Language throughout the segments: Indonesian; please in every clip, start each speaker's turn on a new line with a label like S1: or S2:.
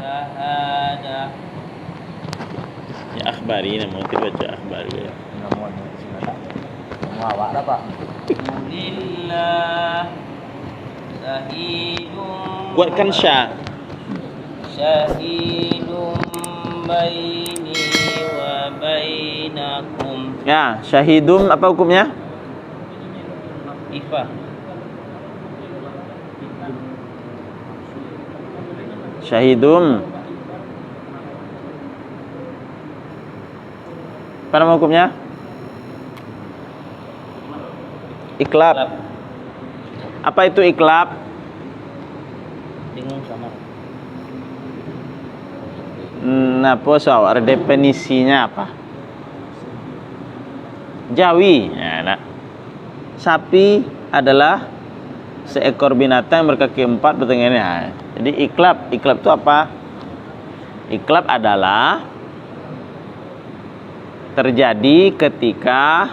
S1: syahadah.
S2: Ya akhbari nama kita baca akhbari ya.
S3: Nomor sini tak. Semua awak dah Pak.
S1: Lillah syahidun.
S2: Kuatkan sya.
S1: Syahidun baini wa bainakum.
S2: Ya, syahidum apa hukumnya?
S1: Ifah.
S2: Syahidum. Apa nama hukumnya? Iklab. Apa itu iklab?
S1: Bingung sama.
S2: Nah, posawar definisinya apa? Jawi. Ya, nak. Sapi adalah seekor binatang yang berkaki 4 bertengahnya. Nah, jadi iklab itu apa? Iklab adalah terjadi ketika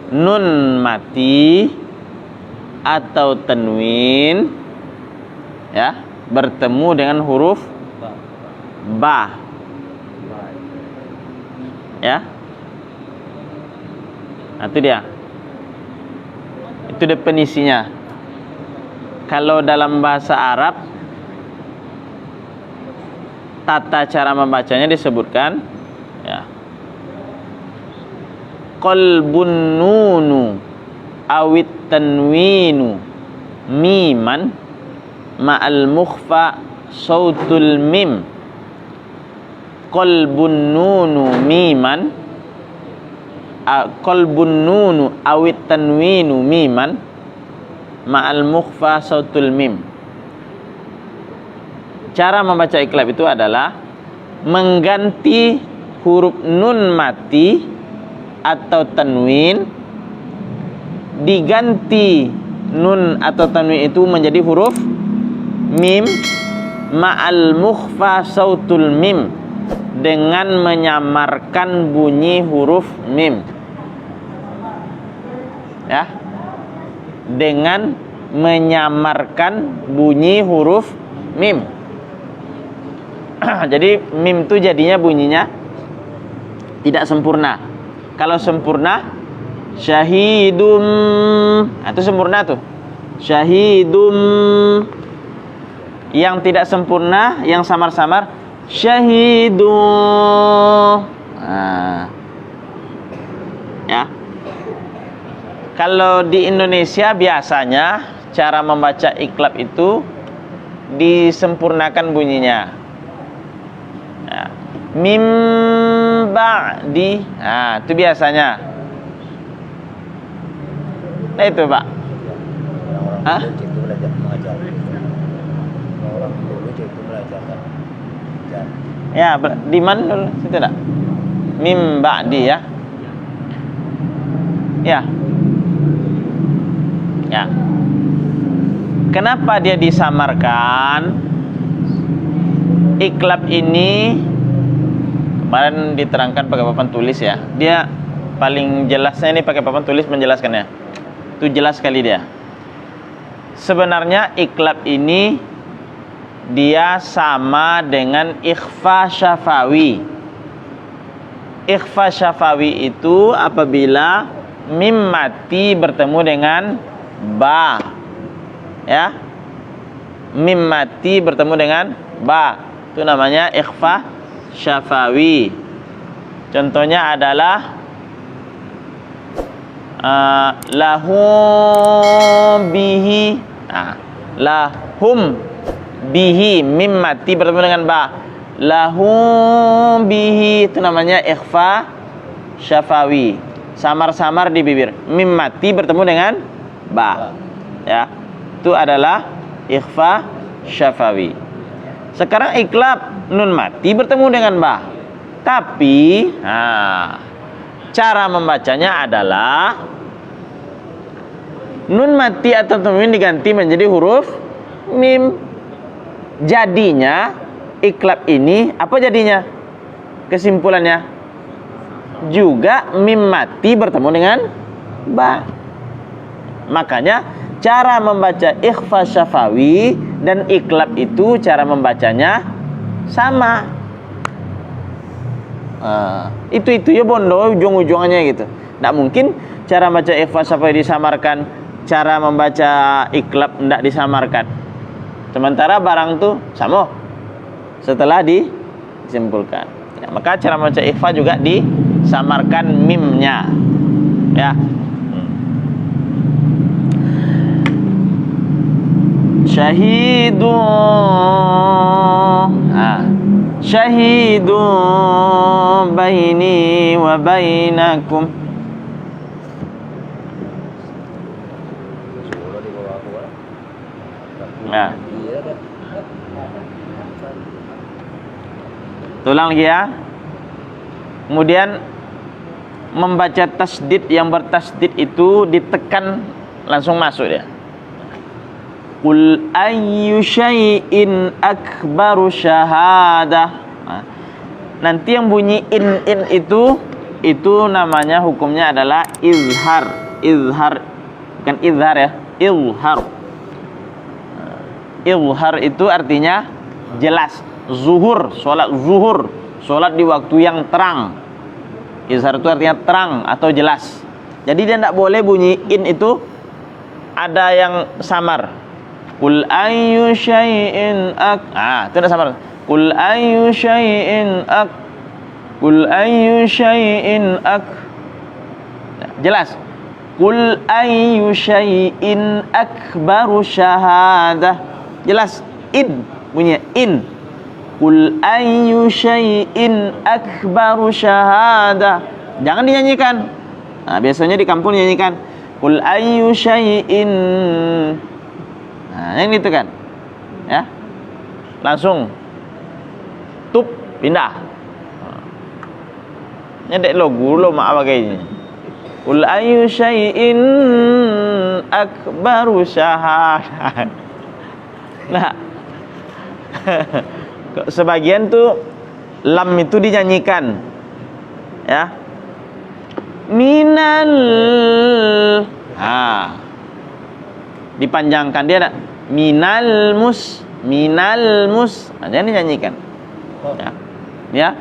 S2: nun mati atau tanwin ya bertemu dengan huruf ba. Ya. Nah, itu dia. Itu definisinya. Kalau dalam bahasa Arab tata cara membacanya disebutkan ya. Qalbun nunu awit tanwinu miman ma'al mukhfa sautul mim. Qalbun nunu miman qalbun nunu awit tanwinu miman ma'al mukhfa sautul mim. Cara membaca iklab itu adalah mengganti huruf nun mati atau tanwin, diganti nun atau tanwin itu menjadi huruf mim ma'al mukhfa sautul mim, dengan menyamarkan bunyi huruf mim. Ya. Dengan menyamarkan bunyi huruf mim. Jadi mim itu jadinya bunyinya tidak sempurna. Kalau sempurna syahidum, itu sempurna tuh. Syahidum. Yang tidak sempurna, yang samar-samar syahidum. Nah. Ya. Kalau di Indonesia biasanya cara membaca iklab itu disempurnakan bunyinya. Ya. Mim ba'di. Nah, itu biasanya. Nah, itu, Pak. Hah?
S3: Itu belajar mengajar. Orang dulu itu belajar.
S2: Ya, di mana dulu? Situ tak? Mim ba'di ya. Ya. Ya. Kenapa dia disamarkan? Iklab ini kemarin diterangkan pakai papan tulis ya. Dia paling jelasnya ini pakai papan tulis menjelaskannya. Itu jelas sekali dia. Sebenarnya iklab ini dia sama dengan ikhfa syafawi. Ikhfa syafawi itu apabila mim mati bertemu dengan ba. Ya. Mim mati bertemu dengan ba. Itu namanya ikhfa syafawi. Contohnya adalah lahum bihi. Nah, lahum bihi, mim mati bertemu dengan ba. Lahum bihi, itu namanya ikhfa syafawi. Samar-samar di bibir. Mim mati bertemu dengan ba. Ya. Itu adalah ikhfa syafawi. Sekarang iklab nun mati bertemu dengan ba. Tapi cara membacanya adalah nun mati atau tanwin diganti menjadi huruf mim. Jadinya iklab ini apa jadinya? Kesimpulannya juga mim mati bertemu dengan ba. Makanya cara membaca ikhfa syafawi Dan iklab itu cara membacanya sama. Itu ya bondo ujung-ujungannya gitu. Nggak mungkin cara baca ikhfa sampai disamarkan, cara membaca iklab nggak disamarkan. Sementara barang tuh sama setelah disimpulkan. Ya, maka cara membaca ikhfa juga disamarkan mimnya. Ya. Syahidun baini wa bainakum. Nah. Tulang lagi ya. Kemudian membaca tasdid, yang bertasdid itu ditekan langsung masuk dia. Qul ayyu syai'in akbaru syahadah. Nah, nanti yang bunyi in itu namanya hukumnya adalah izhar. Izhar bukan izhar ya, izhar. Izhar itu artinya jelas. Zuhur, sholat zuhur, sholat di waktu yang terang. Izhar itu artinya terang atau jelas. Jadi dia tidak boleh bunyi in itu ada yang samar. Qul ayyu syai'in itu tidak samar. Qul ayyu syai'in Qul ayyu syai'in jelas. Qul ayyu syai'in akbaru syahadah. Jelas. In bunyinya in. Qul ayyu syai'in akbaru syahadah. Jangan dinyanyikan. Nah, biasanya di kampung dinyanyikan. Qul ayyu syai'in. Nah, yang itu kan. Ya. Langsung tup pindah. Nyedek logo lo mak bagainya. Qul ayyu syai'in akbaru syahadah. Nah. Sebagian tuh lam itu dinyanyikan. Ya. Minal. Dipanjangkan dia nak. Minal mus. Jangan dinyanyikan. Ya. Ya.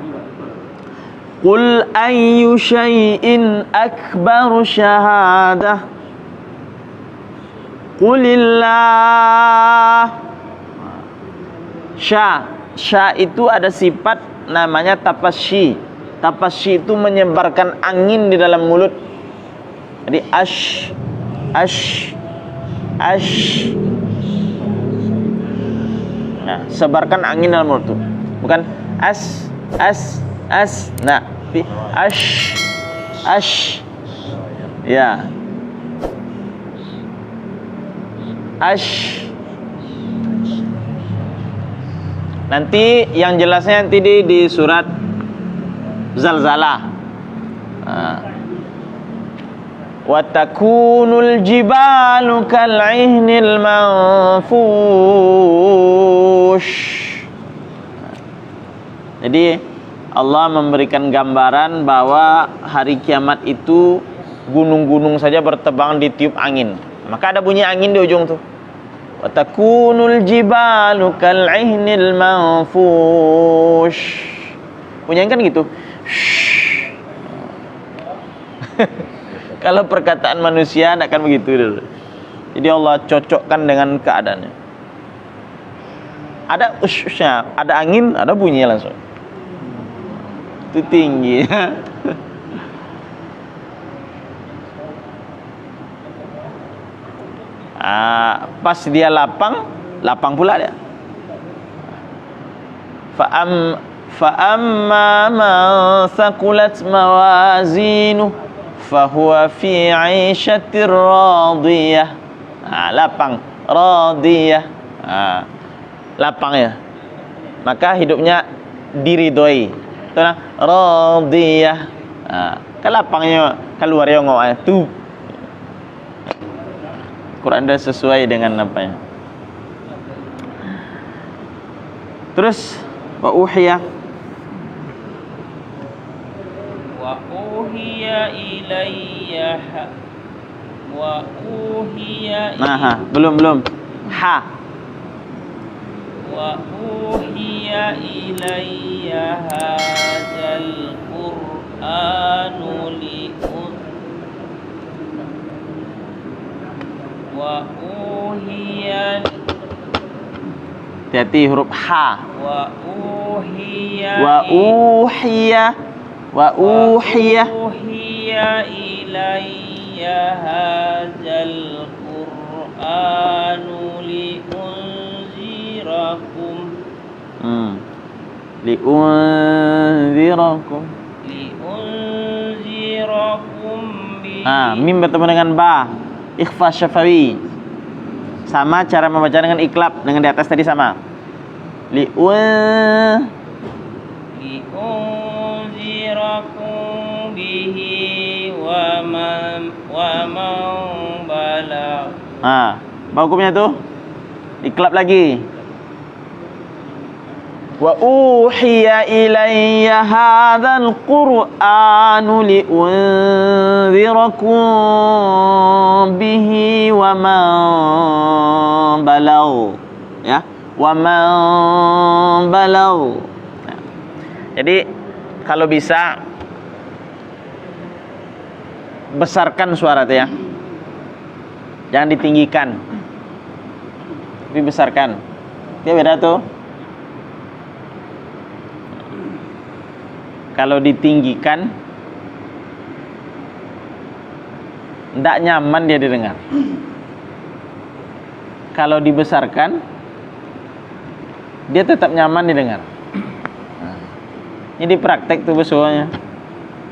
S2: Qul ayyu syai'in akbaru syahadah. Qulillah. Sya itu ada sifat namanya tapasyi. Tapasyi itu menyebarkan angin di dalam mulut. Jadi ash. Nah, sebarkan angin dalam mulut itu. Bukan as. Nah, ash. Ya. Ash. Nanti yang jelasnya nanti di surat Zalzalah. Wa takunul jibalu kal'ihnil manfush. Jadi Allah memberikan gambaran bahwa hari kiamat itu gunung-gunung saja bertebang ditiup angin. Maka ada bunyi angin di ujung tuh. Wa takunul jibalu kal'ihnil manfush. Bunyinya kan gitu. Kalau perkataan manusia tidak akan begitu dulu. Jadi Allah cocokkan dengan keadaannya. Ada ushnya, ada angin, ada bunyinya langsung. Itu tinggi. Pas dia lapang pula dia. Fa'amma man thaqulat mawazinu fahuwa fi 'ishatir radiyah. Lapang, radiyah. Lapang ya. Maka hidupnya diridhoi. Itu nah, radiyah. Kan lapangnya keluar yang ngomong itu. Quran dah sesuai dengan apanya. Terus wa uhiya ilayya belum ha
S1: uhiya ilayya hadzal qur'anu wa uhiya.
S2: Hati-hati huruf H.
S1: Wa uhiya ilayya hadzal qur'anu liunzirakum bihi.
S2: Mim bertemu dengan ba, ikhfa syafawi. Sama cara membaca dengan iklab, dengan di atas tadi sama.
S1: Liunzirakum bihi wa man balagh.
S2: Apa hukumnya tuh? Iklab lagi. Wa uhiya ilayya hadzal qur'anu liunzirakum bihi wa man balagh. Ya, wa man balagh. Jadi kalau bisa besarkan suara itu ya. Jangan ditinggikan. Tapi besarkan. Dia beda tuh. Kalau ditinggikan tidak nyaman dia didengar. Kalau dibesarkan dia tetap nyaman didengar. Ini praktek tuh besonya.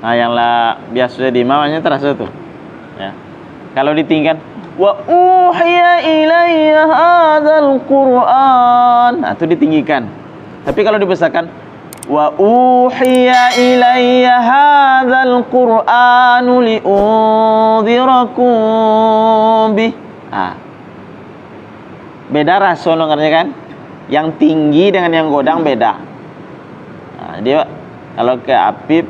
S2: Yang lah biasa di mamanya terasa tuh. Ya. Kalau ditinggikan, wa uhiya ilayya hadzal qur'an. Itu ditinggikan. Tapi kalau dibesarkan, wa uhiya ilayya hadzal qur'anu liunzirakum bih. Beda rasa dengarnya kan? Yang tinggi dengan yang godang beda. Dia kalau ke Apip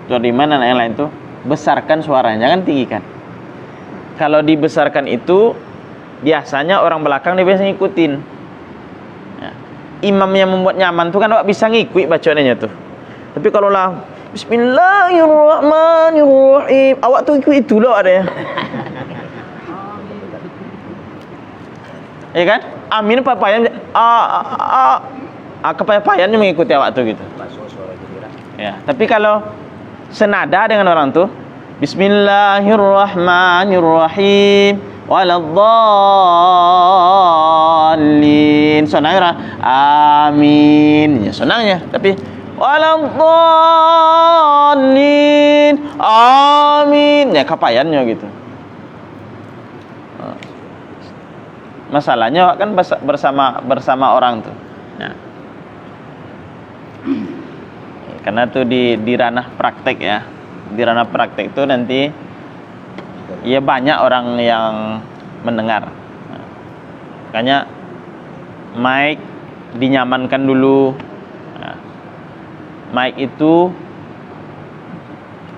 S2: atau di mana yang lain tuh besarkan suaranya, jangan tinggikan. Kalau dibesarkan itu biasanya orang belakang dia biasa ngikutin. Ya. Imam yang membuat nyaman tuh kan awak bisa ngikut bacaannya tuh. Tapi kalau lah Bismillahirrahmanirrahim, awak tuh ikut itu loh ada ya. Ya kan? Amin papayan kepayapannya mengikuti awak tuh gitu. Ya, tapi kalau senada dengan orang tuh Bismillahirrahmanirrahim waladdallin. Sonangnya amin. Ya sonangnya, tapi waladdallin. Amin. Ya kapayannya gitu. Masalahnya kan bersama orang tuh. Nah. Karena tuh di ranah praktek ya. Di ranah praktek itu nanti ya banyak orang yang mendengar. Nah, makanya mic dinyamankan dulu. Nah, mic itu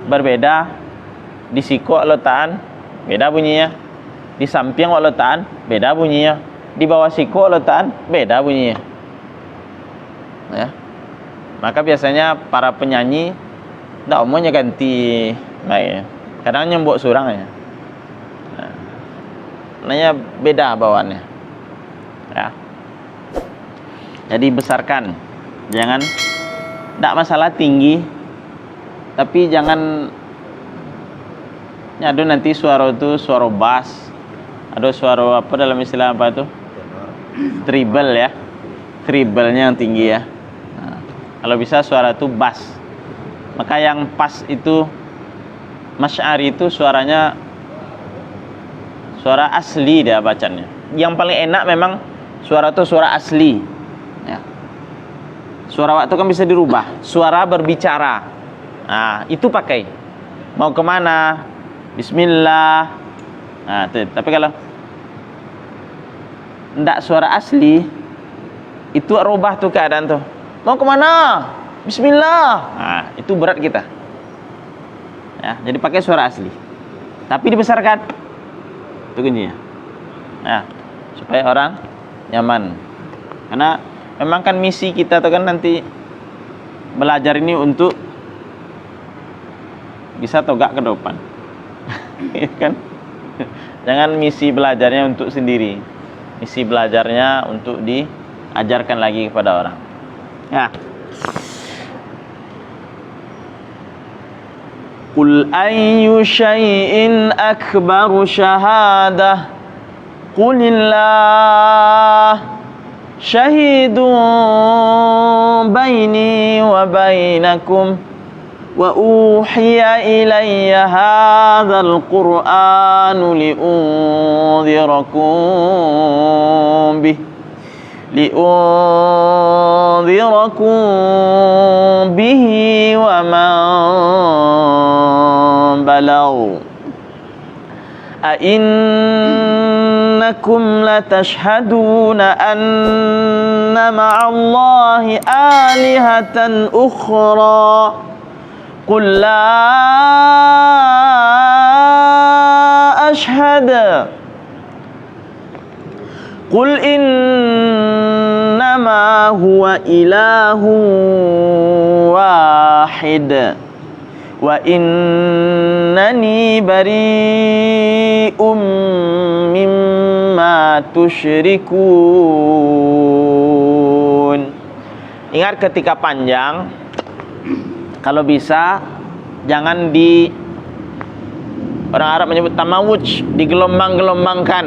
S2: berbeda di siku letaan beda bunyinya, di samping letaan beda bunyinya, di bawah siku letaan beda bunyinya. Ya. Maka biasanya para penyanyi ndak umumnya ganti mic ya. Kadang nyembok surang ya. Nanya beda bawaannya. Ya. Jadi besarkan. Jangan ndak masalah tinggi. Tapi jangan nyadu nanti suara itu suara bass. Ada suara apa dalam istilah apa itu? Treble ya. Treble-nya yang tinggi ya. Kalau bisa suara itu bass. Maka yang pas itu Masy'ari itu suaranya suara asli dia bacanya. Yang paling enak memang suara itu suara asli. Ya. Suara waktu kan bisa dirubah. Suara berbicara. Nah, itu pakai. Mau kemana? Bismillah. Nah, tapi kalau ndak suara asli, itu rubah tuh keadaan tuh. Mau kemana? Bismillah. Nah, itu berat kita. Ya, jadi pakai suara asli. Tapi dibesarkan. Itu kuncinya. Nah, supaya orang nyaman. Karena memang kan misi kita tuh kan nanti belajar ini untuk bisa tegak ke depan. Ya kan? Jangan misi belajarnya untuk sendiri. Misi belajarnya untuk diajarkan lagi kepada orang. Ya. Qul ayyu syai'in akbaru syahadah Qulillah syahidun baini wa bainakum wa uhiya ilayya hadzal qur'anu liunzirakum bihi wa man balagh أئنكم لتشهدون أن مع الله آلهة أخرى قل لا أشهد قل إنما هو إله واحد وإنني بريء مما تشركون. Ingat ketika panjang, kalau bisa jangan orang Arab menyebut tamawuj, digelombang-gelombangkan.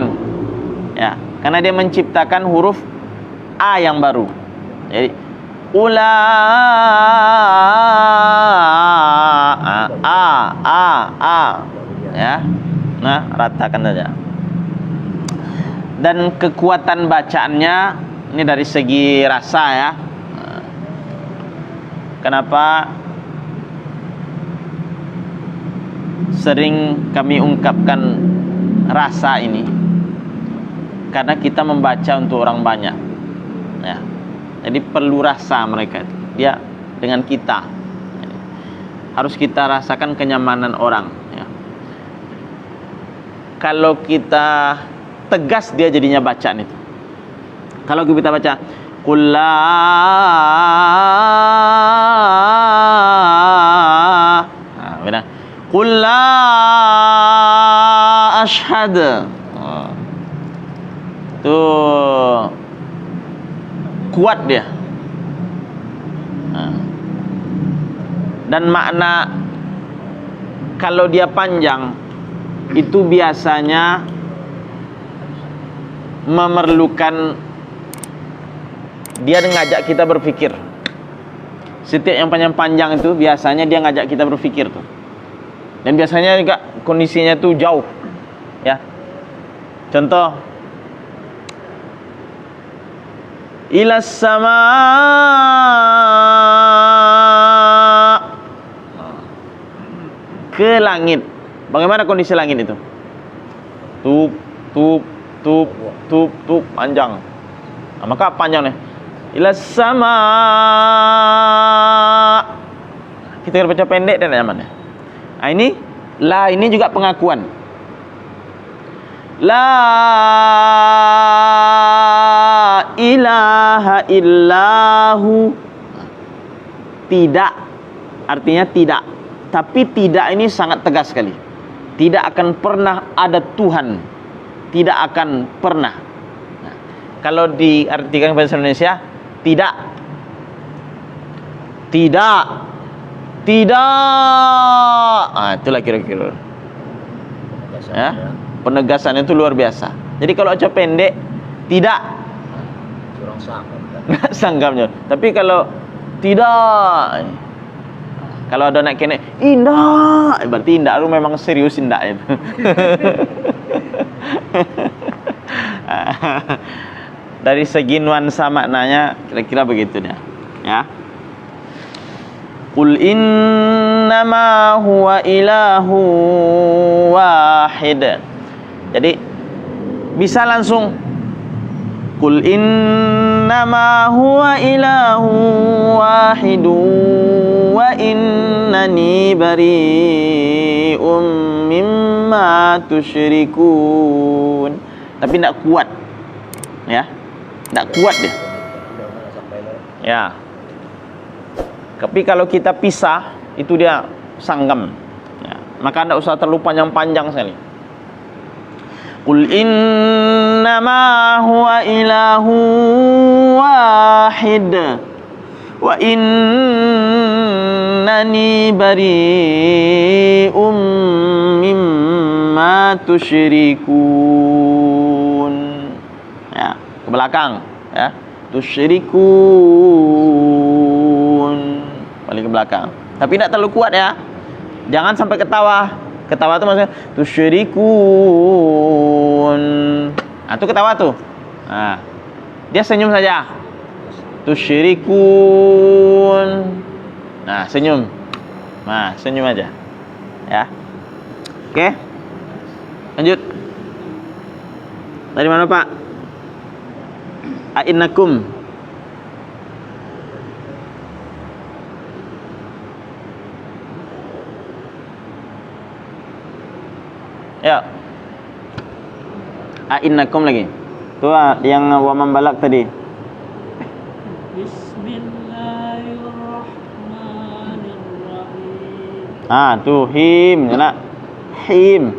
S2: Ya, karena dia menciptakan huruf A yang baru. Jadi ya, nah ratakan saja. Dan kekuatan bacaannya ini dari segi rasa ya. Kenapa sering kami ungkapkan rasa ini? Karena kita membaca untuk orang banyak, ya. Jadi perlu rasa mereka itu. Dia dengan kita. Harus kita rasakan kenyamanan orang. Ya. Kalau kita tegas dia jadinya bacaan itu. Kalau kita baca Qul benar. Qul la ashhad. Tuh kuat dia. Dan makna kalau dia panjang itu biasanya memerlukan dia ngajak kita berpikir. Setiap yang panjang-panjang itu biasanya dia ngajak kita berpikir tuh. Dan biasanya juga kondisinya tuh jauh. Ya. Contoh Ilas sama ke langit. Bagaimana kondisi langit itu? Tup panjang. Nah, maka panjangnya Ilas sama. Kita baca pendek dan nyaman. Nah, ini la ini juga pengakuan. La ilaha illahu. Tidak artinya tidak. Tapi tidak ini sangat tegas sekali. Tidak akan pernah ada Tuhan. Tidak akan pernah. Nah, kalau diartikan bahasa Indonesia, tidak. Tidak. Tidak. Ah, itulah kira-kira. Ya. Penegasan itu luar biasa. Jadi kalau aja pendek, tidak.
S3: Kurang sanggup.
S2: Nggak sanggapnya. Tapi kalau tidak, kalau ada naik kene, indah, berarti indah itu memang serius indah itu. Dari segi nuansa maknanya kira-kira begitu dia. Ya. Qul innama huwa ilahu wahid. Jadi bisa langsung Qul innama huwa ilahu wahidu wa innani bari'um mimma tusyrikun. Tapi tidak kuat. Ya. Tidak kuat dia. Ya. Tapi kalau kita pisah, itu dia sanggam. Ya. Maka anda usah terlalu panjang-panjang sekali. Qul innama huwa ilahu wahid wa innani bari'um mimma tusyrikun. Ya, ke belakang ya. Tusyrikun. Balik ke belakang. Tapi tidak terlalu kuat ya. Jangan sampai ketawa. Ketawa itu maksudnya tusyrikun. Nah, itu ketawa tuh. Nah, dia senyum saja. Tusyrikun. Nah, senyum. Nah, senyum aja. Ya. Oke. Lanjut. Dari mana, Pak? A'innakum. Ya. A'innakum lagi. Tuh yang wa mambalak tadi.
S1: Bismillahirrahmanirrahim.
S2: Ah, tuh him, nak. Him.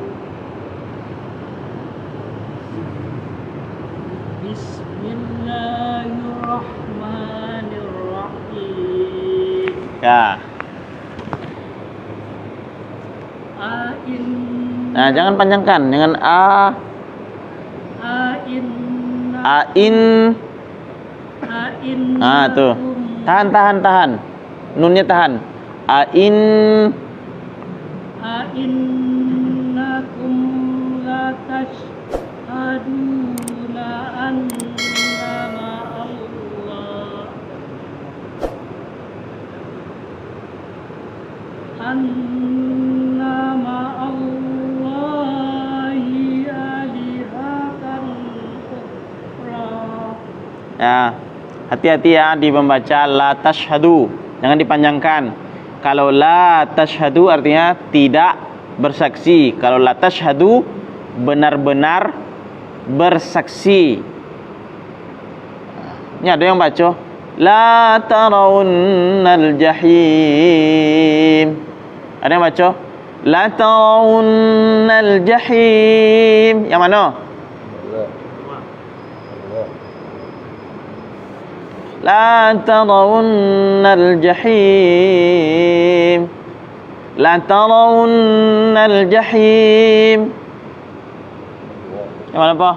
S1: Bismillahirrahmanirrahim.
S2: Ya. Nah, jangan panjangkan dengan a. Ain. Ah, tuh. Tahan. Nunnya tahan. Ain.
S1: Ainnakum la tashhaduna anna ma'allah anna ma'allahi alihatan ukhra.
S2: Ya. Hati-hati ya di membaca la tashhadu. Jangan dipanjangkan. Kalau la tashhadu artinya tidak bersaksi. Kalau la tashhadu benar-benar bersaksi. Ini ada yang baca la tarawunnal jahim. Ada yang baca la tarawunnal jahim. Yang mana? La tarawunnal jahim. La tarawunnal jahim. Yang mana, Pak?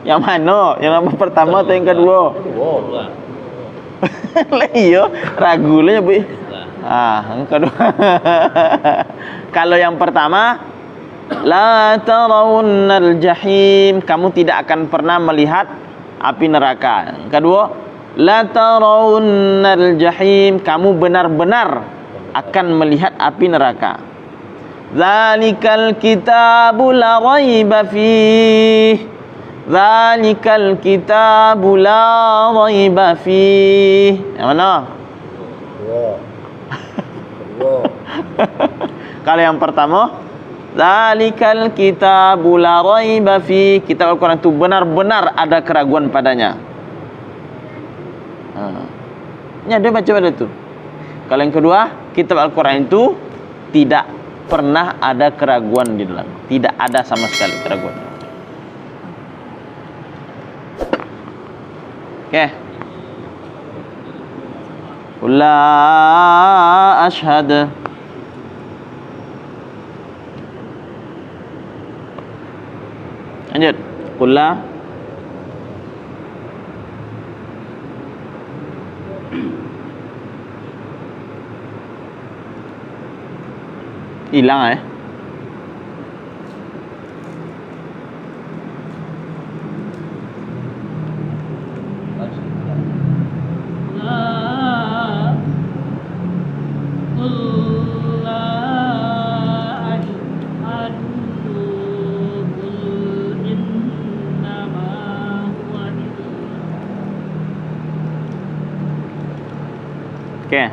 S2: Yang mana? Yang nomor pertama atau yang kedua? Lah iya, ragu lah Bu. Ah, yang kedua. Kalau yang pertama, la tarawunnal jahim, kamu tidak akan pernah melihat api neraka. Yang kedua, la tarawunnal jahim, kamu benar-benar akan melihat api neraka. Zalikal kitabu la raiba fih. Zalikal kitabu la raiba fih. Yang mana? Kalau yang pertama, zalikal kitabu la raiba fih, kitab Al-Quran itu benar-benar ada keraguan padanya. Ini ada baca pada itu. Kalau yang kedua, kitab Al-Quran itu tidak pernah ada keraguan di dalam. Tidak ada sama sekali keraguan. Oke. La ashhadu. Lanjut. Qul hilang Oke,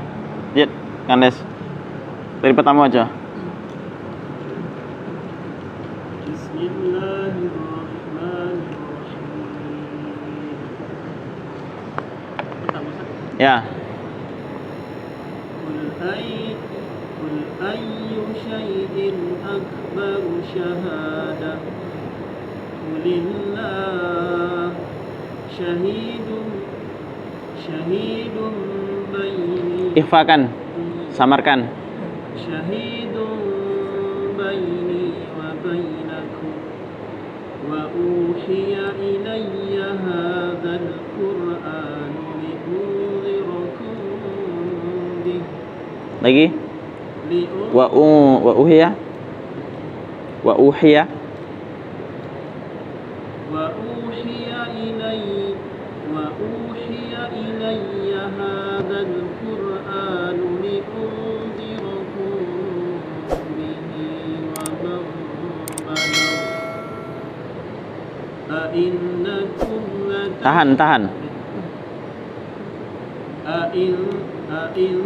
S2: lanjut, Kandes. Dari pertama aja.
S1: Bismillahirrahmanirrahim.
S2: Ya.
S1: قل أي شيء أكبر شهادة قل الله شهيد بيني
S2: Ikhfakan, samarkan.
S1: شهيد بيني وبينكم وأوحي إلي هذا القرآن لأنذركم به
S2: Lagi. Wa uhiya.
S1: وأوحي إلي هذا القرآن لأنذركم به ومن بلغ أئنكم
S2: Tahan.
S1: أئنكم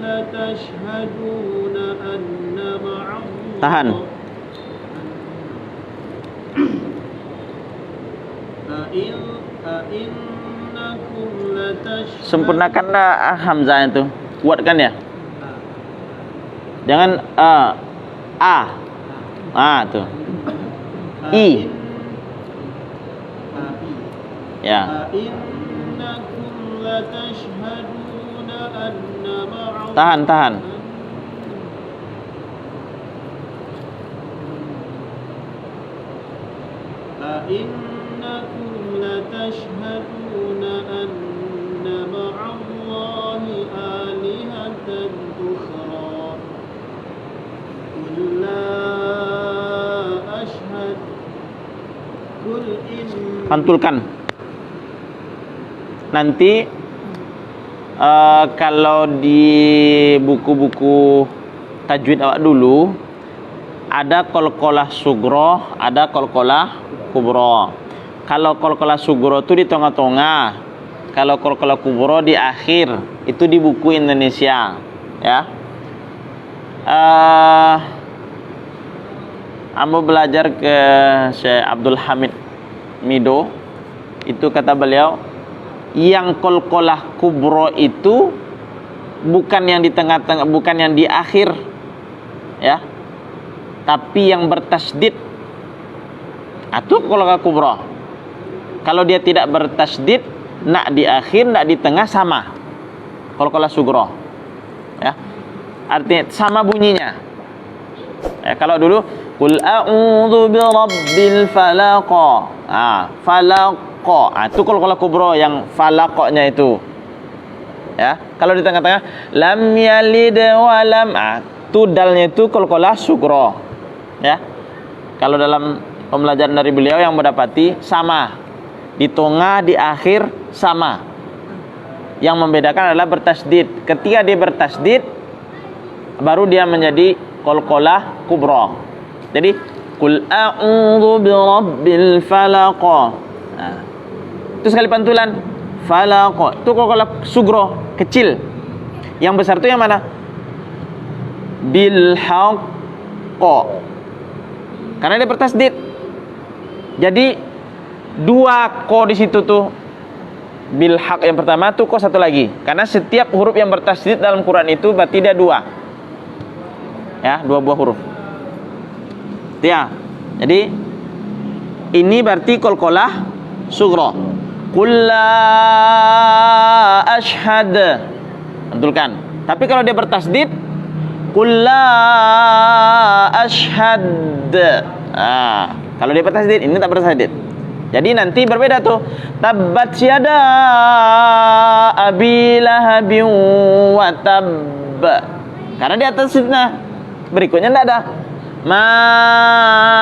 S1: لتشهدون أن مع الله
S2: Tahan.
S1: أئنكم لتشهدون
S2: Sempurnakanlah hamzah itu. Kuatkan ya. Jangan tuh. I. Ya.
S1: أئنكم لتشهدون أن مع
S2: Tahan.
S1: أئنكم لتشهدون أن مع الله آلهة أخرى قل لا أشهد قل إن
S2: Pantulkan. Nanti kalau di buku-buku tajwid awak dulu ada qalqalah sugro, ada qalqalah kubro. Kalau qalqalah sugro itu di tengah-tengah, kalau qalqalah kubro di akhir. Itu di buku Indonesia, ya. Ambo belajar ke Syekh Abdul Hamid Mido, itu kata beliau, yang qalqalah kubro itu bukan yang di tengah-tengah, bukan yang di akhir, ya, tapi yang bertasdid. Itu qalqalah kubro. Kalau dia tidak bertasdid, nak di akhir, nak di tengah, sama qalqalah sugro, ya, artinya sama bunyinya. Ya, kalau dulu qul a'udzu birabbil falaq, falaq, itu qalqalah kubro yang falaqnya itu, ya. Kalau di tengah-tengah lam yalid wa lam, itu dalnya itu qalqalah sugro, ya. Kalau dalam pembelajaran dari beliau yang mendapati sama di tengah, di akhir sama. Yang membedakan adalah bertasdid. Ketika dia bertasdid, baru dia menjadi qalqalah kubro. Jadi qul a'udzu birabbil falaq, itu sekali pantulan. Falaq itu qalqalah sugro, kecil. Yang besar itu yang mana? Bil haqq, karena dia bertasdid. Jadi dua ko di situ tuh. Bil haq yang pertama tuh ko satu lagi. Karena setiap huruf yang bertasdid dalam Quran itu berarti dia dua. Ya, dua buah huruf. Ya. Jadi ini berarti qalqalah sugro. Qul la ashhad. Betulkan. Tapi kalau dia bertasdid, qul la ashhad. Kalau dia bertasdid, ini tak bertasdid. Jadi nanti berbeda tuh. Tabbat yada abi lahabin wa tabb. Karena di atas tasdidnya. Berikutnya tidak ada. Ma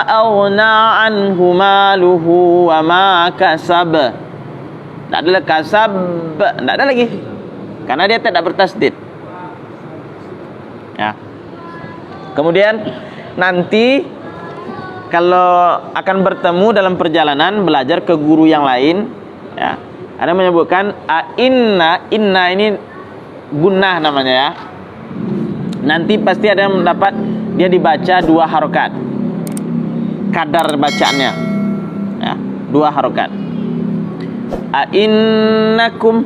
S2: aghna anhu maluhu wa ma kasab. Tidak ada kasab, tidak ada lagi. Karena dia tidak bertasdid. Ya. Kemudian nanti kalau akan bertemu dalam perjalanan belajar ke guru yang lain, ya, ada menyebutkan inna ini gunnah namanya, ya. Nanti pasti ada yang mendapat dia dibaca dua harokat, kadar bacaannya, ya, dua harokat. A'innakum.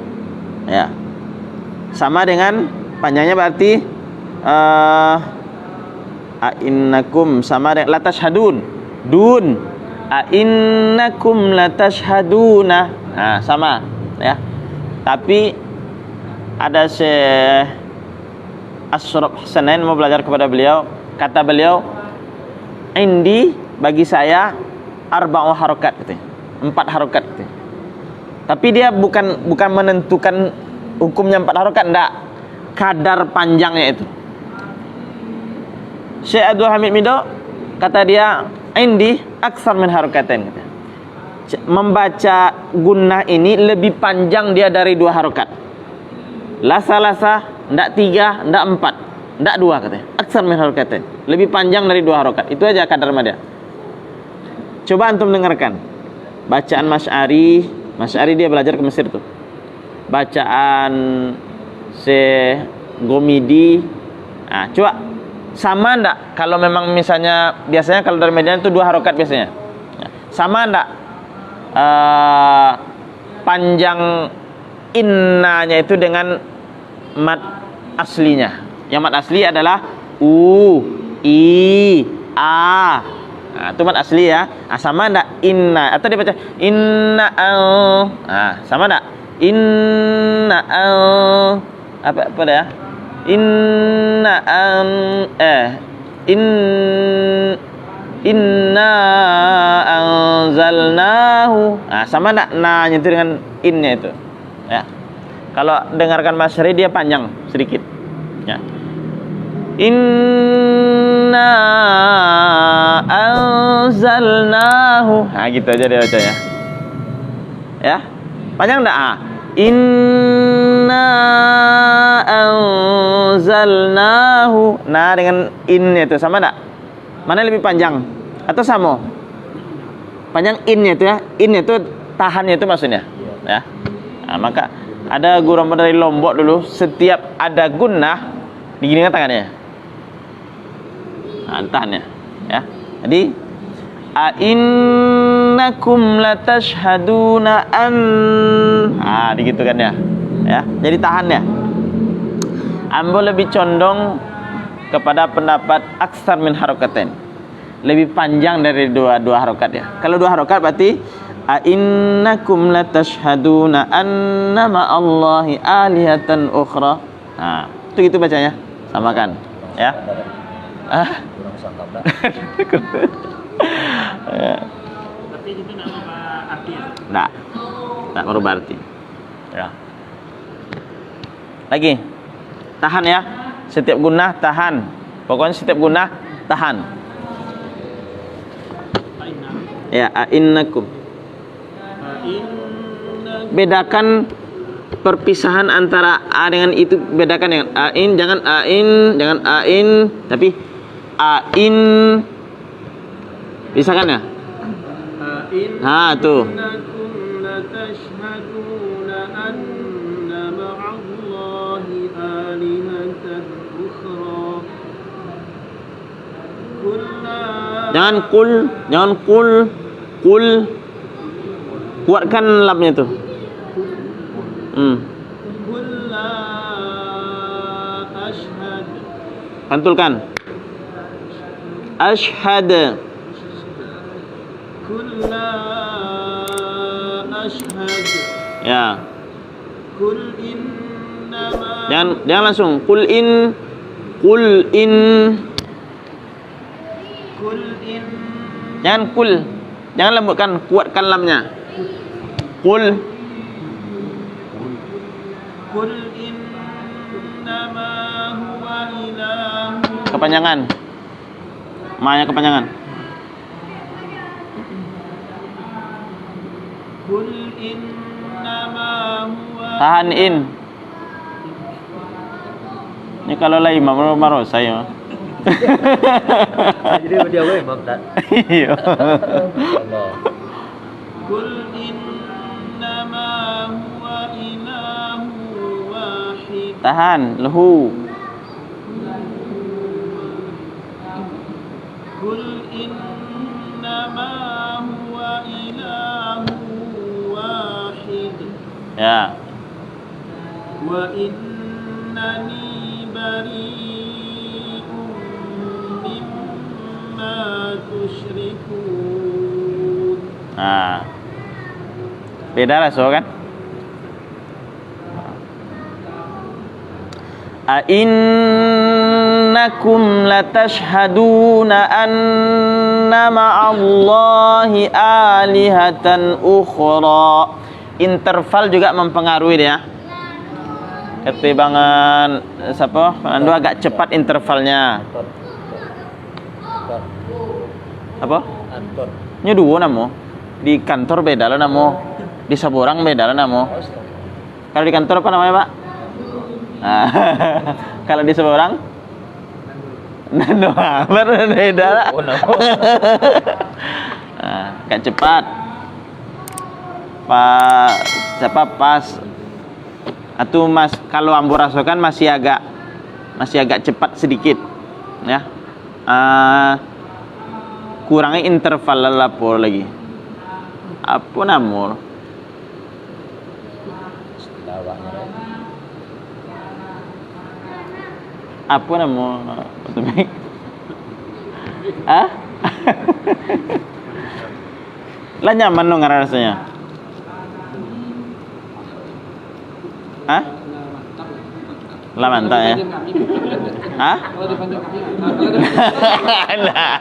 S2: Ya. Sama dengan panjangnya berarti a'innakum sama dengan latashhadun. Dun. A'innakum latashhaduna. Nah, sama ya. Tapi ada Syekh Asyraf Hasanain mau belajar kepada beliau, kata beliau, indi bagi saya arba'u harokat gitu. 4 harokat gitu. Tapi dia bukan menentukan hukumnya 4 harokat, enggak. Kadar panjangnya itu. Syekh Abdul Hamid Mido kata dia indi aksar min harokatain gitu. Membaca gunnah ini lebih panjang dia dari 2 harokat. Lasa-lasa ndak 3, ndak 4, ndak 2 katanya. Aksar min harokatain. Lebih panjang dari 2 harokat. Itu aja kadar dia. Coba antum dengarkan. Bacaan Masy'ari dia belajar ke Mesir tuh. Bacaan Syekh Gomidi. Nah, coba sama ndak kalau memang misalnya biasanya kalau dari Medan itu 2 harokat biasanya. Sama ndak panjang innanya itu dengan mad aslinya. Yang mad asli adalah u, i, a. Nah, itu mad asli ya. Nah, sama enggak inna atau dibaca inna al. Nah, sama enggak inna al apa ya? Inna an inna anzalnahu. Nah, sama enggak na-nya itu dengan in-nya itu. Ya. Kalau dengarkan Masy'ari dia panjang sedikit. Ya. Inna anzalnahu. Nah, gitu aja dia baca ya. Ya. Panjang enggak? Ah. Inna anzalnahu. Nah, dengan in-nya itu sama enggak? Mana lebih panjang? Atau sama? Panjang in-nya itu ya. In-nya itu tahannya itu maksudnya. Ya. Nah, maka ada guru dari Lombok dulu, setiap ada gunnah diginikan tangannya. Nah, tahannya ya. Jadi a'innakum latashhaduna an. Ah, begitu kan ya. Ya, jadi tahannya. Ambo lebih condong kepada pendapat aksar min harokatain. Lebih panjang dari dua harokat ya. Kalau 2 harokat berarti a'innakum latashhaduna anna ma'allahi alihatan ukhra. Nah, itu gitu bacanya. Samakan ya.
S3: Kurang sangka enggak?
S2: Ya.
S1: Tapi itu nama artinya.
S2: Enggak merubah arti. Ya. Lagi. Tahan ya. Setiap gunnah tahan. Pokoknya setiap gunnah tahan. Ya, a'innakum. Bedakan perpisahan antara a dengan itu, bedakan dengan ain, jangan ain, tapi ain. Bisa kan ya? Nah, tuh. Jangan kul. Kuatkan lamnya tuh. Pantulkan. Ashhad.
S1: Kulla ashhad.
S2: Ya.
S1: Kul innama.
S2: Jangan langsung. Kul in. Jangan kul. Jangan lembutkan, kuatkan lamnya. Kul innama huwa ilahu. Kepanjangan. Ma-nya kepanjangan. Kul innama huwa. Tahan in. Ini kalau lah imam marah saya.
S3: Jadi dia gue imam tak.
S2: Iya.
S3: Allah.
S1: Kul innama huwa ilahu wahid.
S2: Tahan, lahu.
S1: Kul innama huwa ilahu wahid.
S2: Ya.
S1: Wa innani bari'un mimma tusyrikun.
S2: Nah. Beda lah so kan? Innakum latashhaduna anna ma'allahi alihatan ukhra. Interval juga mempengaruhi dia. Ketimbangan siapa? Pandu agak cepat intervalnya. Apa?
S3: Antor.
S2: Nya dua namo. Di kantor beda lah namo. Di Saborang beda lah namo. Kalau di kantor apa namanya, Pak? Nah, kalau di Saborang Nando baru beda lah.
S3: Oh, no.
S2: Nah, agak cepat. Siapa pas atau mas kalau ambo rasakan masih agak cepat sedikit ya. Kurangi interval lapor lagi. Apa namanya? Apa nama? Ah? Lah nyaman dong rasanya. Hah? Lah mantap ya. Hah? Nah.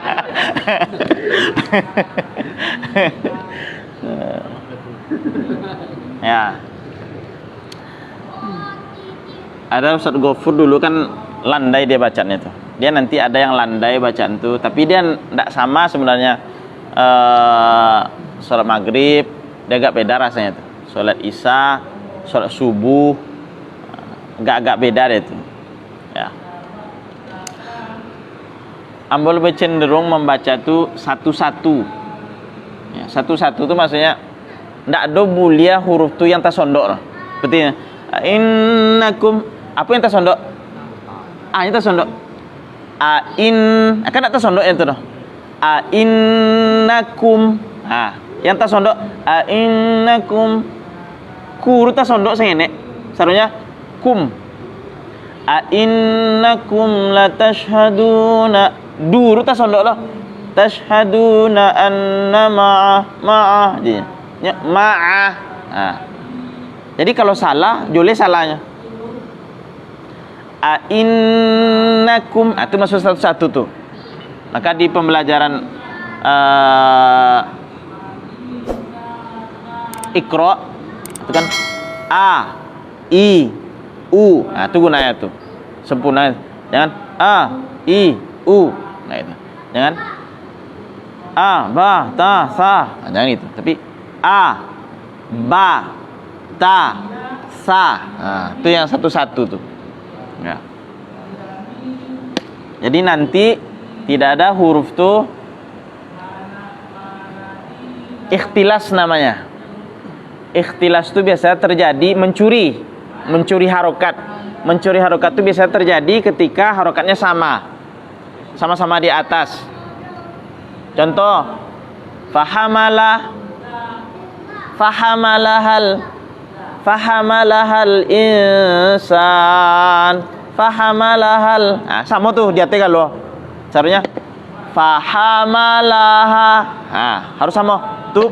S2: Ya. Ada Ustaz Gofur dulu kan landai dia bacanya tuh. Dia nanti ada yang landai bacaan tuh, tapi dia enggak sama sebenarnya. Sholat maghrib dia agak beda rasanya tuh. Sholat isya, sholat subuh agak beda deh tuh. Ya. Ambo lebih cenderung membaca tuh satu-satu. Ya, satu-satu tuh maksudnya enggak ada mulia huruf tuh yang tersondok. Seperti innakum, apa yang tersondok? A nya tersondok. Akan enggak tersondok itu tuh. Innakum. Yang tersondok innakum. Kur tersondok sengenek. Seharusnya kum. Innakum latashhaduna. Dur tersondok loh. Tashhaduna anna ma'ah. Ya, ma'ah. Jadi kalau salah, joleh salahnya. Innakum, itu masuk satu-satu tuh. Maka di pembelajaran Iqra itu kan A, I, U. Nah, itu gunanya tuh. Sempurna. Jangan A, I, U. Nah, itu. Jangan A, ba, ta, sa. Nah, jangan itu. Tapi A, ba, ta, sa. Nah, itu yang satu-satu tuh. Ya. Jadi nanti tidak ada huruf tuh ikhtilas namanya. Ikhtilas itu biasanya terjadi mencuri harokat. Mencuri harokat itu biasanya terjadi ketika harokatnya sama-sama di atas. Contoh, fahamalahal insan, fahamalahal. Nah, sama tuh dia tegal loh. Caranya fahamalaha. Nah, harus sama. Tup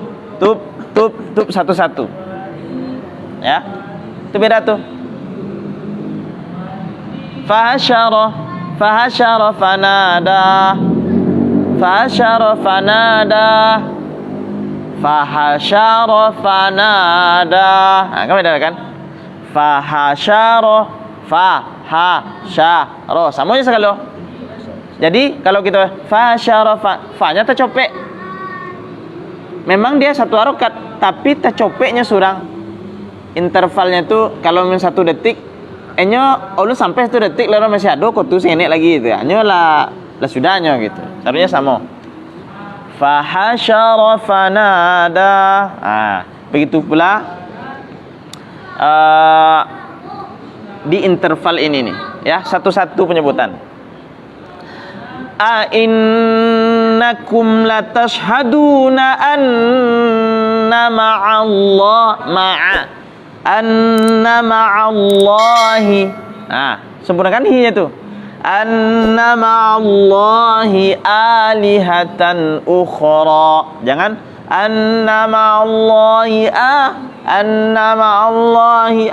S2: satu-satu. Ya. Itu beda tuh. Fahasyara fanada. Fahasyara fanada. Nah, kamu beda kan? Fahasyara samanya sekali loh. Jadi kalau kita fahasyara fa-nya tercopek. Memang dia satu harokat, tapi tercopeknya surang. Intervalnya tuh kalau min 1 detik, enyo ulu sampai 1 detik lalu masih ada kok tuh senek lagi gitu. Enyo lah sudahnya gitu. Caranya sama. Fahasyara fanada. Begitu pula di interval ini nih, ya, satu-satu penyebutan. Innakum latashhaduna anna Anna ma'allahi. Nah, sempurnakan hi-nya tuh. Anna ma'allahi alihatan ukhra. Jangan anna ma'allahi anna ma'allahi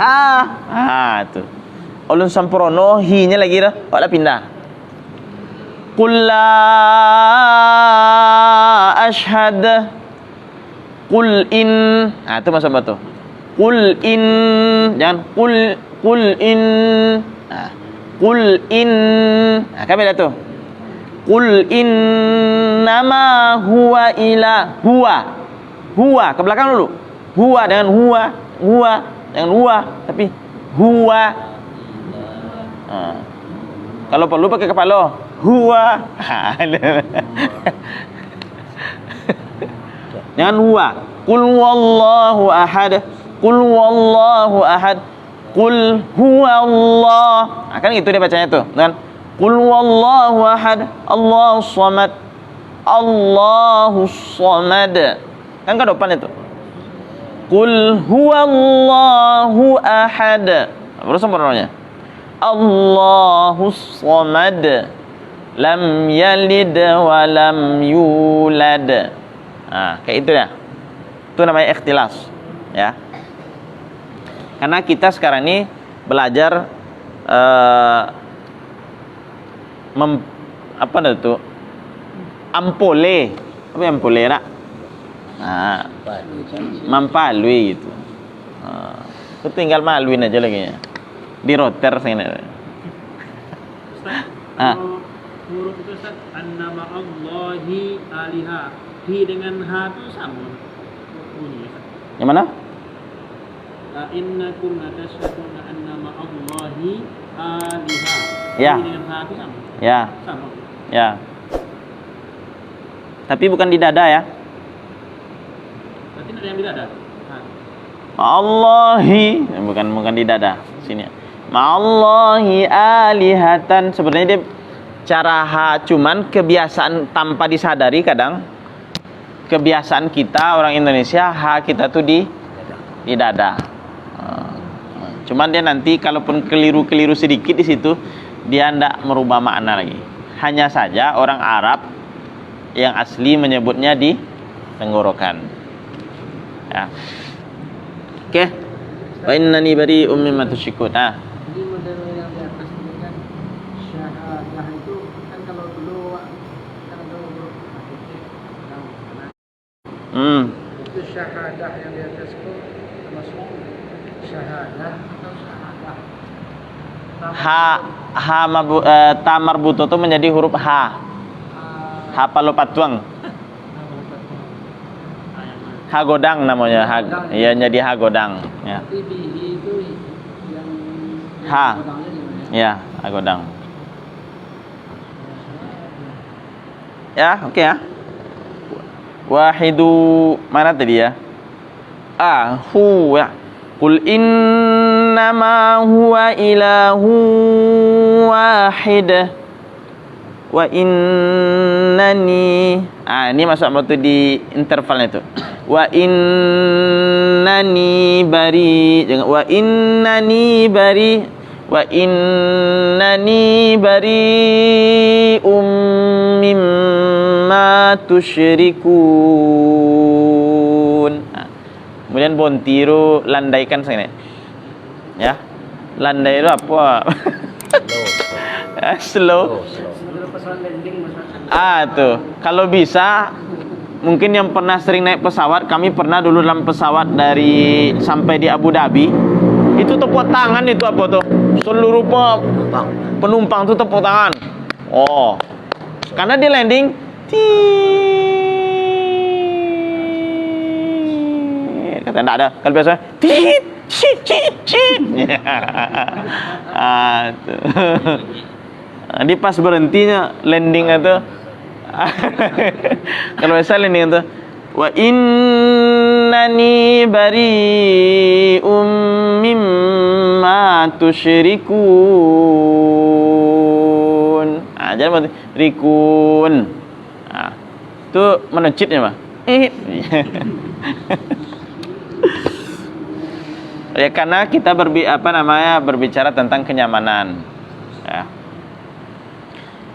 S2: tuh. Ulun sempurna hi-nya lagi dah. Wala pindah. Qul la ashhad. Qul in. Itu masuk apa tuh? Qul in. Jangan qul in. Qul in. Kan beda tuh. Qul innama huwa ila huwa ke belakang dulu. Huwa dengan huwa dengan huwa, tapi huwa. Kalau perlu pakai kepala. Huwa. Jangan huwa. Qul wallahu ahad. Qul wallahu ahad. Qul huwallah. Kan gitu dia bacanya tuh. Dengan Qul wallahu ahad. Allahus samad. Allahus samad. Kan ke depan itu. Qul huwallahu ahad. Terus sempurnanya. Allahus samad. Lam yalid wa lam yulad. Kayak itu ya. Itu namanya ikhtilas, ya. Karena kita sekarang ini belajar apa itu? Ampole. Apa ampole nak? Mampalui gitu. Itu tinggal maluin aja lagi ya. Di roter sini.
S1: Huruf itu Ustaz, anna ma'allahi aliha. Hi dengan ha itu sama bunyinya.
S2: Yang mana?
S1: Innakum latashhaduna anna ma'allahi aliha.
S2: Ya.
S1: Hi dengan ha itu sama.
S2: Ya.
S1: Sama.
S2: Ya. Tapi bukan di dada ya.
S1: Berarti ada yang di dada.
S2: Allahi, bukan di dada. Sini. Ma'allahi alihatan. Sebenarnya dia cara ha, cuman kebiasaan tanpa disadari kadang kebiasaan kita orang Indonesia ha kita tuh di dada. Cuman dia nanti kalaupun keliru sedikit di situ dia ndak merubah makna lagi. Hanya saja orang Arab yang asli menyebutnya di tenggorokan. Ya. Oke. Wa innani bari'um mimma tusyrikun.
S4: Jadi model yang di atas ini kan syahadah itu kan kalau dulu kan ada huruf itu syahadah yang di atas itu termasuk syahadah atau syahadah.
S2: Ta marbuto itu menjadi huruf ha. Ha palopatuang. Ha godang namanya. Iya jadi ha godang. Ya.
S4: Bihi itu yang
S2: Ha.
S4: godangnya gimana?
S2: Ya, ha godang. Ya, oke ya. Wahidu mana tadi ya? Huwa. Qul innama huwa ilahu wahid. Wa innani. Ini masuk waktu di intervalnya itu. Wa innani bari. Jangan wa innani bari. Wa innani bari'um mimma tusyrikun. Kemudian bontiru landaikan sini. Ya. Landai itu apa? Slow. Tuh. Kalau bisa mungkin yang pernah sering naik pesawat, kami pernah dulu dalam pesawat dari sampai di Abu Dhabi. Itu tepuk tangan itu apa tuh? Seluruh penumpang tuh tepuk tangan. Karena dia landing. Kata enggak ada. Kalau biasa tit. Di pas berhentinya landing itu. Kalau biasa landing itu wa innani bari'um mimma tusyrikun. Jangan berarti rikun. Itu menencitnya, Pak. Ya karena kita berbicara tentang kenyamanan. Ya.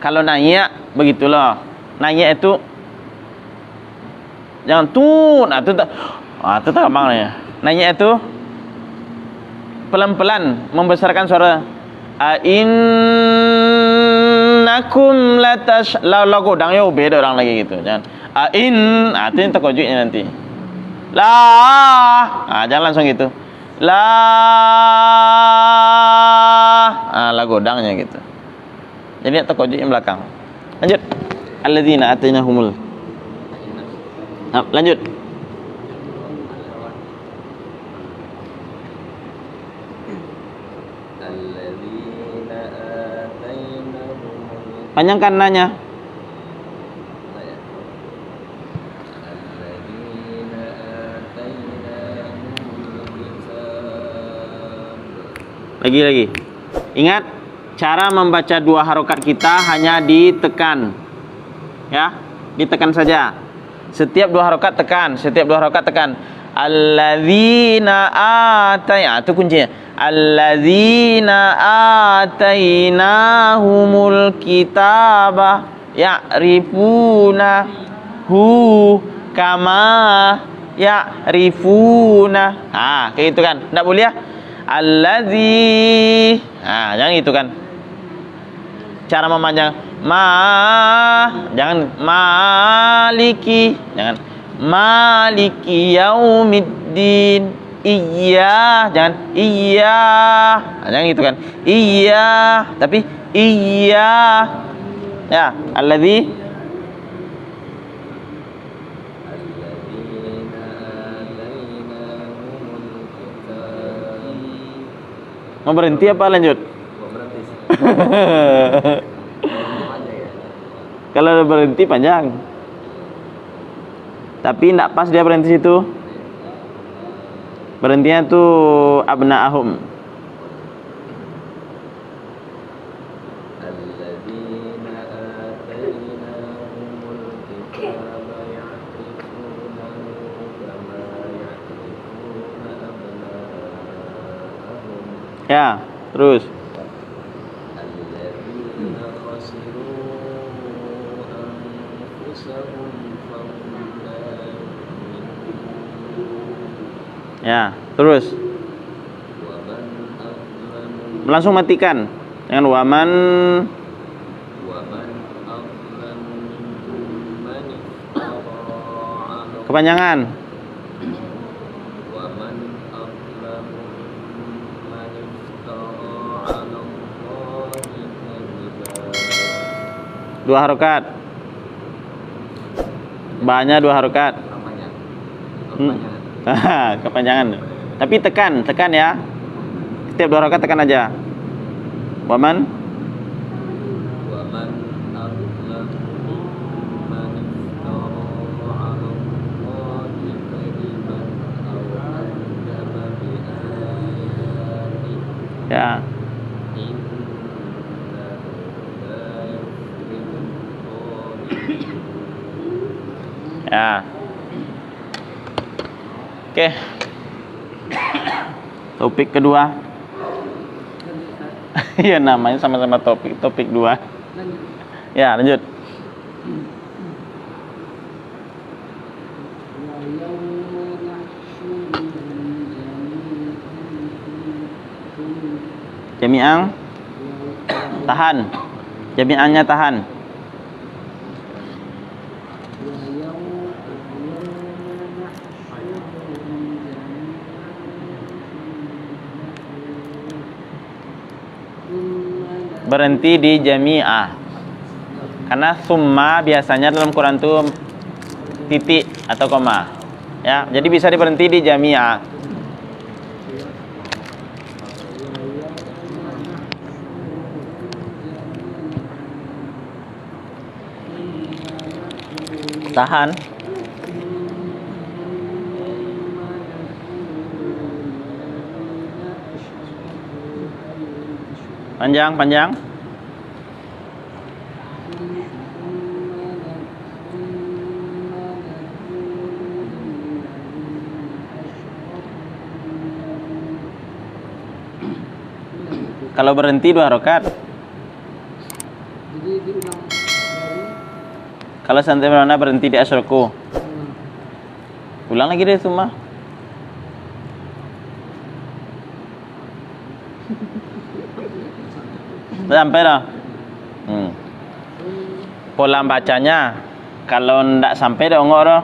S2: Kalau nanya begitu loh. Nanya itu jangan tuh, nah itu tak gampang ya. Nanya itu pelan-pelan membesarkan suara. Innakum lagodang yo beda orang lagi gitu. Jangan itu yang terkojuknya nanti. Jangan langsung gitu. Lagodangnya gitu. Jadi terkojuk yang belakang. Lanjut. Alladzina atainahumul. Lanjut. Panjangkan nanya. Lagi. Ingat, cara membaca 2 harokat kita hanya ditekan. Ya, ditekan saja. Setiap 2 harokat tekan, Alladzina itu kuncinya. Alladzina atainahumul kitaba ya'rifunahu kama ya'rifuna. Kayak gitu kan. Enggak boleh ya? Alladzi. Jangan gitu kan. Cara memanjang jangan maliki, jangan maliki yaumiddin. Jangan jangan gitu kan. Tapi ya, alladzi mau berhenti apa lanjut? Kalau berhenti panjang. Tapi tidak pas dia berhenti situ. Berhentinya tuh abna'ahum. Ya, terus. Ya, terus. Langsung matikan. Dengan waman. Kepanjangan. Dua harokat. Banyak 2 harokat. Kepanjangan. Tapi tekan ya. Setiap 2 harokat tekan aja. Waman ya. Ya. Oke. Topik kedua. Iya, namanya sama-sama topik 2. Ya, lanjut. Jami'an tahan. Jami'annya tahan. Berhenti di jami'ah. Karena summa biasanya dalam Quran itu titik atau koma. Ya, jadi bisa diberhenti di jami'ah. Tahan. Panjang. Kalau berhenti 2 rakaat.
S4: Jadi diulang dari
S2: Kalau sampai mana berhenti di asyraku. Ulang lagi deh semua. Sampai dah. Pola bacanya kalau ndak sampai dah enggak dah.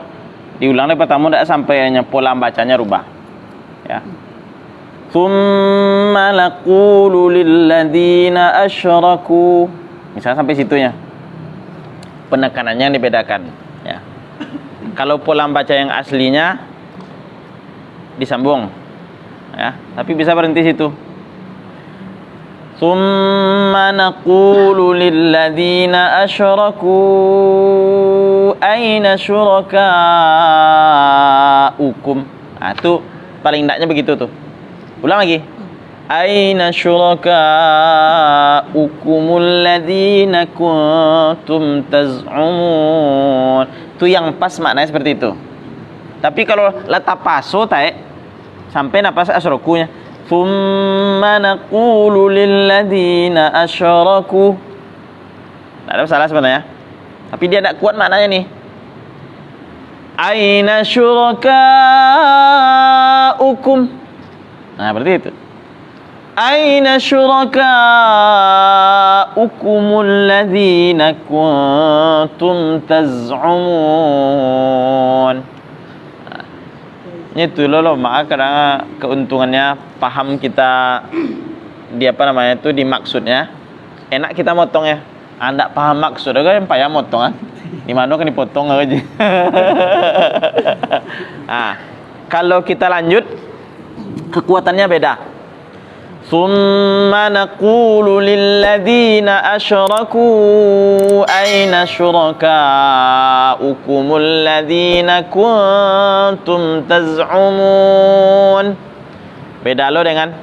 S2: Diulang dari pertama ndak sampai, hanya pola bacanya rubah. Ya. Tsumma naqulu lilladzina asyraku. Misalnya sampai situnya. Penekanannya yang dibedakan, ya. Kalau pola baca yang aslinya disambung, ya, tapi bisa berhenti situ. Tsumma naqulu lilladzina asyraku aina syurakaukum. Ah, itu paling ndaknya begitu tuh. Ulang lagi. Aina syurakaukumul ladzina kuntum taz'umun. Itu yang pas maknanya seperti itu. Tapi kalau letak paso tae sampai napas asyrakunya. Tsumma naqulu lilladzina asyraku. Tidak ada masalah sebenarnya. Tapi dia tidak kuat maknanya nih. Aina syurakaukum. Nah, berarti itu. Aina syurakaukumul ladzina kuntum taz'umun. Itu loh, maka kadang keuntungannya paham kita di apa namanya itu di maksudnya. Enak kita motong ya. Anda paham maksud kan yang payah motong kan. Di mana kan dipotong aja. Nah, kalau kita lanjut kekuatannya beda. Tsumma naqulu lilladzina asyraku aina syurakaukumul ladzina kuntum taz'umun. Beda lo dengan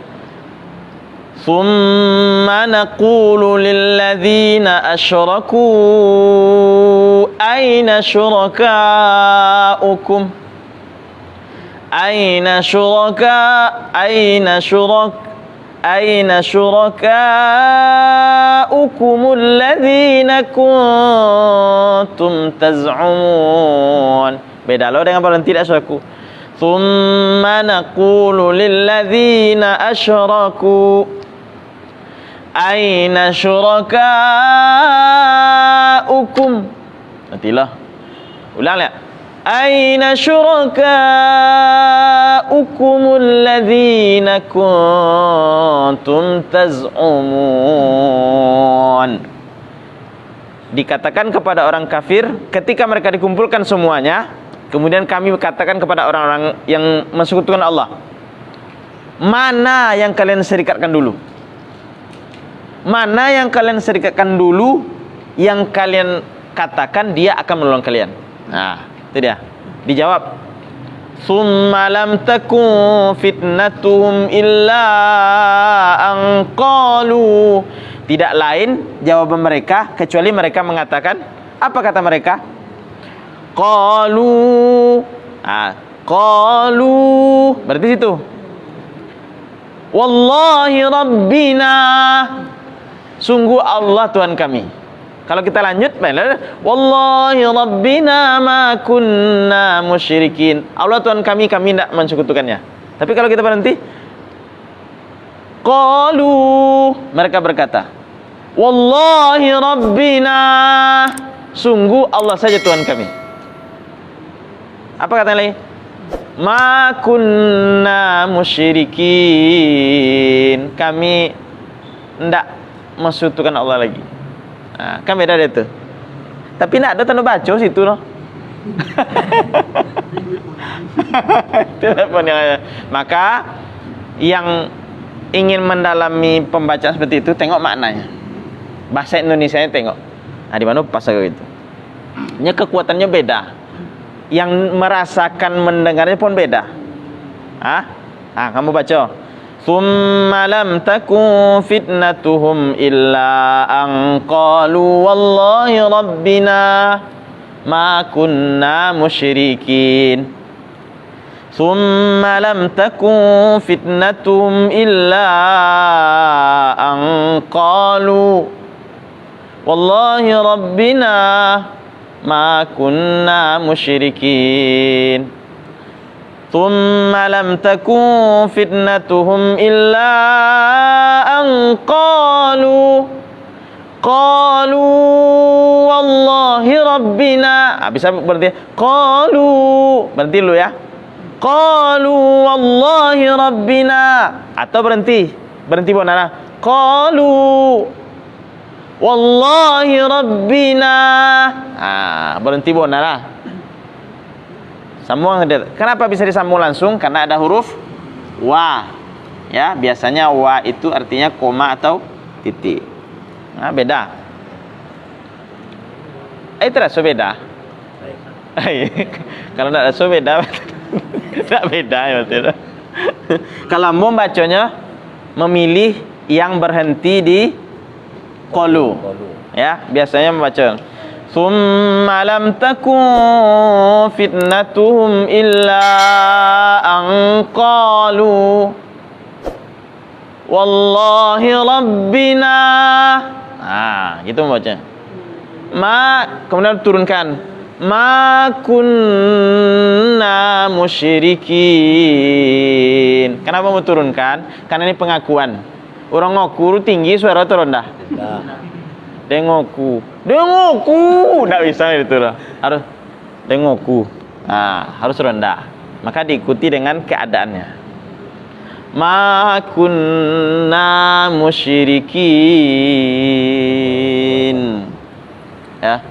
S2: tsumma naqulu lilladzina asyraku aina syurakaukum aina syurakaukumul ladzina kuntum taz'umun. Beda lo dengan berhenti di asyraku. Tsumma naqulu lilladzina asyraku aina syurakaukum. Nantilah. Ulang lihat. Aina syurakaukumul ladzina kuntum taz'umun. Dikatakan kepada orang kafir ketika mereka dikumpulkan semuanya, kemudian kami katakan kepada orang-orang yang mensekutukan Allah, mana yang kalian serikatkan dulu? Mana yang kalian serikatkan dulu, yang kalian katakan dia akan menolong kalian? Nah, itu dia. Dijawab. Summa lam takun fitnatuhum illa an qalu. Tidak lain jawaban mereka kecuali mereka mengatakan, apa kata mereka? Qalu. Ah, qalu. Berarti situ. Wallahi rabbina. Sungguh Allah Tuhan kami. Kalau kita lanjut, wallahi rabbina ma kunna musyrikin. Allah Tuhan kami tidak mensekutukannya. Tapi kalau kita berhenti, qalu, mereka berkata, wallahi rabbina, sungguh Allah saja Tuhan kami. Apa katanya lagi? Ma kunna musyrikin. Kami tidak mensekutukan Allah lagi. Nah, kan beda deh tuh. Tapi nak ada tanda baca situ loh. Telepon yang ada. Maka yang ingin mendalami pembacaan seperti itu, tengok maknanya. Bahasa Indonesianya tengok. Nah, di mana pas gitu. Ini kekuatannya beda. Yang merasakan mendengarnya pun beda. Kamu baca. Tsumma lam takun fitnatuhum illa an qalu wallahi rabbina ma kunna musyrikin. Thumma lam takun fitnatuhum illa an qalu wallahi rabbina ma kunna musyrikin. Thumma lam takun fitnatuhum illa an qalu wallahi rabbina. Bisa berhenti. Berhenti dulu ya. Qalu wallahi rabbina. Atau berhenti bonara. Qalu wallahi rabbina. Berhenti bonara. Sambung. Kenapa bisa disambung langsung? Karena ada huruf wa. Ya, biasanya wa itu artinya koma atau titik. Nah, beda. Itu rasa beda. Kalau tidak rasa beda, tidak beda ya betul. Kalau mau bacanya memilih yang berhenti di qalu. Ya, biasanya membaca Thumma lam takun fitnatuhum illa an qalu wallahi rabbina. Gitu membaca. Kemudian turunkan ma kunna musyrikin. Kenapa mau turunkan? Karena ini pengakuan. Orang ngaku tinggi suara atau rendah? Dengoku. Nggak bisa itu lah. Harus dengoku. Harus rendah. Maka diikuti dengan keadaannya. Ma kunna musyrikin. Ya.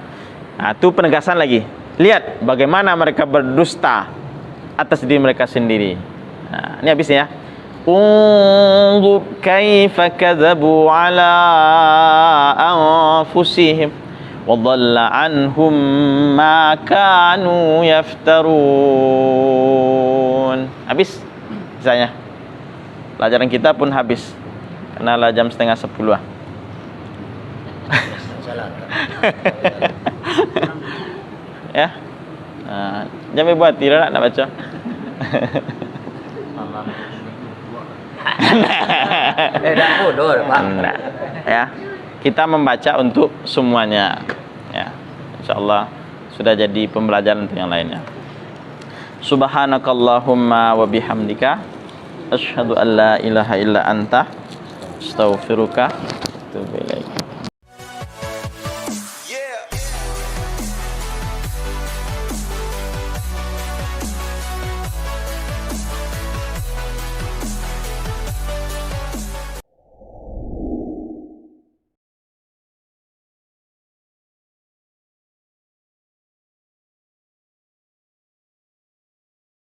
S2: Itu penegasan lagi. Lihat bagaimana mereka berdusta atas diri mereka sendiri. Ini habisnya ya. Unzur kaifa kadzabu ala anfusihim wa dhalla anhum ma kanu yaftarun. Habis misalnya. Pelajaran kita pun habis. Karena lah jam 9:30. Ya. Jam buat tidak nak baca.
S3: Dah bodoh, Pak.
S2: Ya. Kita membaca untuk semuanya. Ya. Insyaallah sudah jadi pembelajaran untuk yang lainnya. Subhanakallahumma wa bihamdika asyhadu an la ilaha illa anta astaghfiruka